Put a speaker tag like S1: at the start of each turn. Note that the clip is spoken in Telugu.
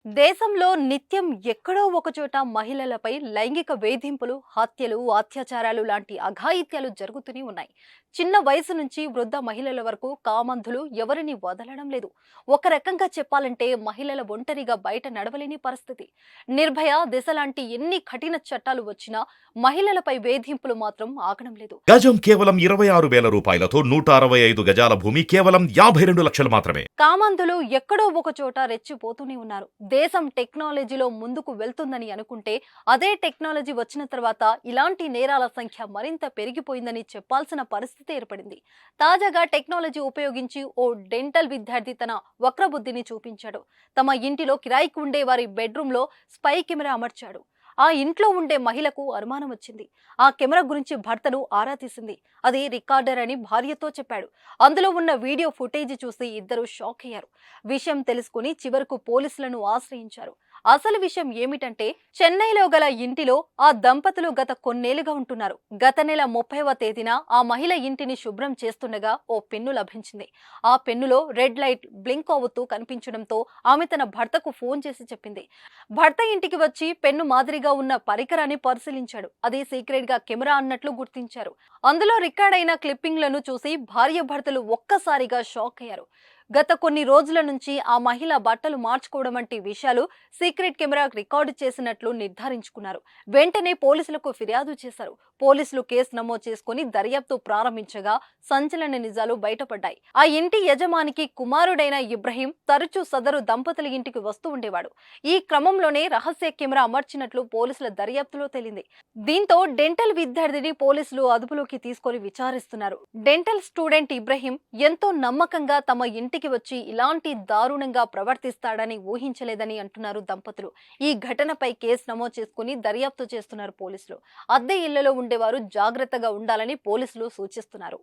S1: దేశంలో నిత్యం ఎక్కడో ఒకచోట మహిళలపై లైంగిక వేధింపులు, హత్యలు, అత్యాచారాలు లాంటి అఘాయిత్యాలు జరుగుతూనే ఉన్నాయి. చిన్న వయసు నుంచి వృద్ధ మహిళల వరకు కామంధులు ఎవరిని వదలడం లేదు. ఒక రకంగా చెప్పాలంటే మహిళల ఒంటరిగా బయట నడవలేని పరిస్థితి. నిర్భయ, దిశ లాంటి ఎన్ని కఠిన చట్టాలు వచ్చినా మహిళలపై వేధింపులు మాత్రం ఆగడం లేదు.
S2: గజం కేవలం 26,000 రూపాయలతో 165 గజాల భూమి కేవలం 52 లక్షలు మాత్రమే.
S1: కామంధులు ఎక్కడో ఒక చోట రెచ్చిపోతూనే ఉన్నారు. దేశం టెక్నాలజీలో ముందుకు వెళ్తుందని అనుకుంటే అదే టెక్నాలజీ వచ్చిన తర్వాత ఇలాంటి నేరాల సంఖ్య మరింత పెరిగిపోయిందని చెప్పాల్సిన పరిస్థితి ఏర్పడింది. తాజాగా టెక్నాలజీ ఉపయోగించి ఓ డెంటల్ విద్యార్థి తన వక్రబుద్ధిని చూపించాడు. తమ ఇంటిలో కిరాయికి ఉండే వారి బెడ్రూమ్ లో స్పై కెమెరా అమర్చాడు. ఆ ఇంట్లో ఉండే మహిళకు అనుమానం వచ్చింది. ఆ కెమెరా గురించి భర్తను ఆరా తీసింది. అది రికార్డర్ అని భార్యతో చెప్పాడు. అందులో ఉన్న వీడియో ఫుటేజ్ చూసి ఇద్దరు షాక్ అయ్యారు. విషయం తెలుసుకుని చివరకు పోలీసులను ఆశ్రయించారు. అసలు విషయం ఏమిటంటే, చెన్నైలో గల ఇంటిలో ఆ దంపతులు గత కొన్నేళ్లుగా ఉంటున్నారు. గత నెల 30వ తేదీన ఆ మహిళ ఇంటిని శుభ్రం చేస్తుండగా ఓ పెన్ను లభించింది. ఆ పెన్నులో రెడ్ లైట్ బ్లింక్ అవుతూ కనిపించడంతో ఆమె తన భర్తకు ఫోన్ చేసి చెప్పింది. భర్త ఇంటికి వచ్చి పెన్ను మాదిరిగా ఉన్న పరికరాన్ని పరిశీలించాడు. అది సీక్రెట్ గా కెమెరా అన్నట్లు గుర్తించారు. అందులో రికార్డ్ అయిన క్లిప్పింగ్లను చూసి భార్య భర్తలు ఒక్కసారిగా షాక్ అయ్యారు. గత కొన్ని రోజుల నుంచి ఆ మహిళ బట్టలు మార్చుకోవడం వంటి విషయాలు సీక్రెట్ కెమెరా రికార్డు చేసినట్లు నిర్ధారించుకున్నారు. వెంటనే పోలీసులకు ఫిర్యాదు చేశారు. పోలీసులు కేసు నమోదు చేసుకుని దర్యాప్తు ప్రారంభించగా సంచలన నిజాలు బయటపడ్డాయి. ఆ ఇంటి యజమానికి కుమారుడైన ఇబ్రహీం తరచూ సదరు దంపతుల ఇంటికి వస్తూ ఉండేవాడు. ఈ క్రమంలోనే రహస్య కెమెరా అమర్చినట్లు పోలీసుల దర్యాప్తులో తేలింది. దీంతో డెంటల్ విద్యార్థిని పోలీసులు అదుపులోకి తీసుకొని విచారిస్తున్నారు. డెంటల్ స్టూడెంట్ ఇబ్రహీం ఎంతో నమ్మకంగా తమ ఇంటికి వచ్చి ఇలాంటి దారుణంగా ప్రవర్తిస్తాడని ఊహించలేదని అంటున్నారు దంపతులు. ఈ ఘటనపై కేసు నమోదు చేసుకుని దర్యాప్తు చేస్తున్నారు పోలీసులు. అద్దె ఇళ్లలో ఉండేవారు జాగ్రత్తగా ఉండాలని పోలీసులు సూచిస్తున్నారు.